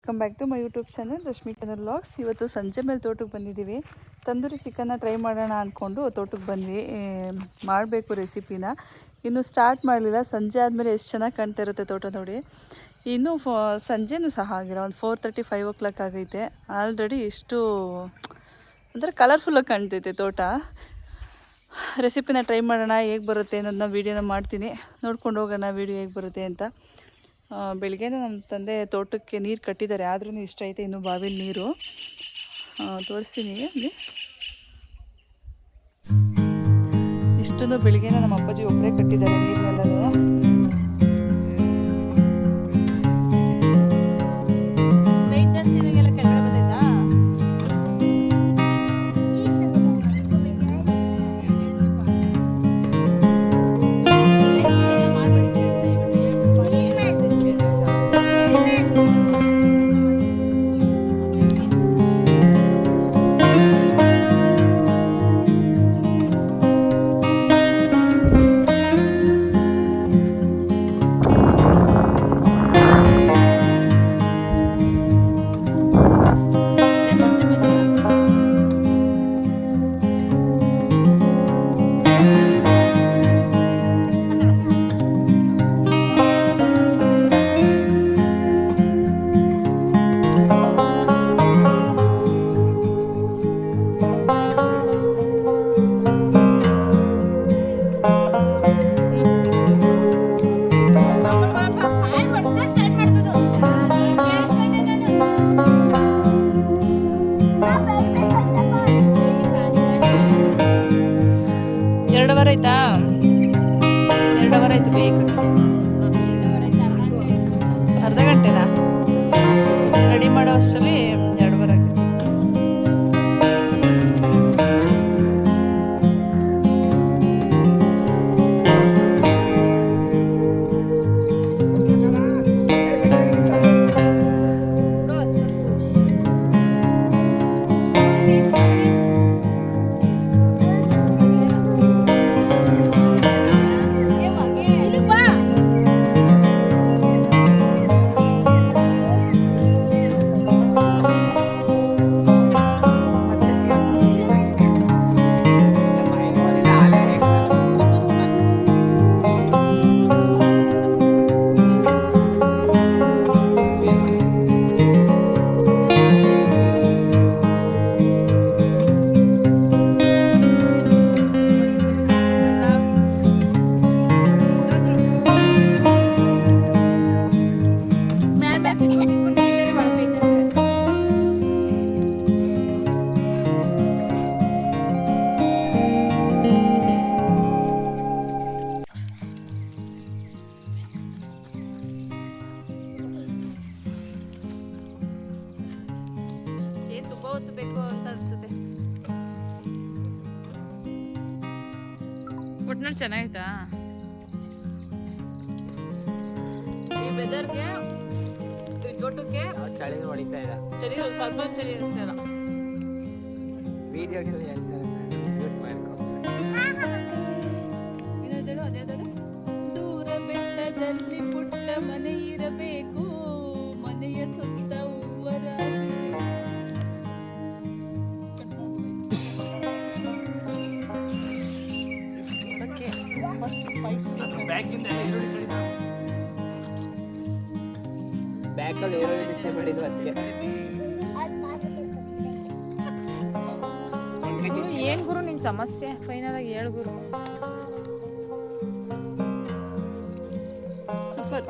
Welcome back to my YouTube channel Rashmi Kannada vlogs. ಇವತ್ತು ಸಂಜೆ ಮೇಲೆ ತೋಟಕ್ಕೆ ಬಂದಿದ್ದೀವಿ. ತಂದೂರಿ ಚಿಕನ್ನ ಟ್ರೈ ಮಾಡೋಣ ಅಂದ್ಕೊಂಡು ತೋಟಕ್ಕೆ ಬಂದ್ವಿ. ಮಾಡಬೇಕು ರೆಸಿಪಿನ. ಇನ್ನೂ ಸ್ಟಾರ್ಟ್ ಮಾಡಲಿಲ್ಲ. ಸಂಜೆ ಆದಮೇಲೆ ಎಷ್ಟು ಚೆನ್ನಾಗಿ ಕಾಣ್ತಾ ಇರುತ್ತೆ ತೋಟ ನೋಡಿ. ಇನ್ನೂ ಸಂಜೆನೂ ಸಹ ಆಗಿಲ್ಲ, ಒಂದು 4:30 5 o'clock ಆಗೈತೆ. ಆಲ್ರೆಡಿ ಇಷ್ಟು ಒಂಥರ ಕಲರ್ಫುಲ್ಲಾಗಿ ಕಾಣ್ತೈತೆ ತೋಟ. ರೆಸಿಪಿನ ಟ್ರೈ ಮಾಡೋಣ, ಹೇಗೆ ಬರುತ್ತೆ ಅನ್ನೋದನ್ನ ವೀಡಿಯೋನ ಮಾಡ್ತೀನಿ. ನೋಡ್ಕೊಂಡು ಹೋಗೋಣ ವೀಡಿಯೋ ಹೇಗೆ ಬರುತ್ತೆ ಅಂತ. ಬೆಳಗ್ಗೆನೇ ನಮ್ಮ ತಂದೆ ತೋಟಕ್ಕೆ ನೀರು ಕಟ್ಟಿದ್ದಾರೆ, ಆದ್ರೂ ಇಷ್ಟ ಐತೆ ಇನ್ನೂ ಬಾವಿಲಿ ನೀರು. ತೋರಿಸ್ತೀನಿ. ಅಲ್ಲಿ ಇಷ್ಟನ್ನು ಬೆಳಗ್ಗೆನೇ ನಮ್ಮ ಅಪ್ಪಾಜಿ ಒಬ್ಬರೇ ಕಟ್ಟಿದ್ದಾರೆ ನೀರನ್ನೆಲ್ಲನೂ. ಆಯ್ತು ಬೇಕು. ಅರ್ಧ ಗಂಟೆನಾ ರೆಡಿ ಮಾಡೋ ಅಷ್ಟರಲ್ಲಿ 2:15 ಆಗಿದೆ. ಬೇಕು ಅಂತ ಅನ್ಸುತ್ತೆ. ಒಟ್ನಲ್ಲಿ ಚೆನ್ನಾಗಿತ್ತಾ ಈ ವೆದರ್ಗೆ, ಈ ತೋಟಕ್ಕೆ? ಚಳಿ ಹೊಡಿತಾ ಇಲ್ಲ, ಚಳಿ ಸ್ವಲ್ಪ ಚಳಿ ಅನಿಸ್ತಾ ಇಲ್ಲ. ವಿಡಿಯೋಗೆ ದೂರ ಬೆಟ್ಟದಲ್ಲಿ ಪುಟ್ಟ ಮನೆ ಇರಬೇಕು, ಮನೆಯ ಸುತ್ತ ಹೂವರ ಬ್ಯಾಕಲ್ಲಿ ಈರುಳ್ಳಿ ಮಾಡಿದ್ದು ಅಷ್ಟೇ. ಏನ್ ಗುರು ನಿನ್ ಸಮಸ್ಯೆ? ಫೈನಲ್ ಆಗಿ ಹೇಳು ಗುರು. ಸೂಪರ್.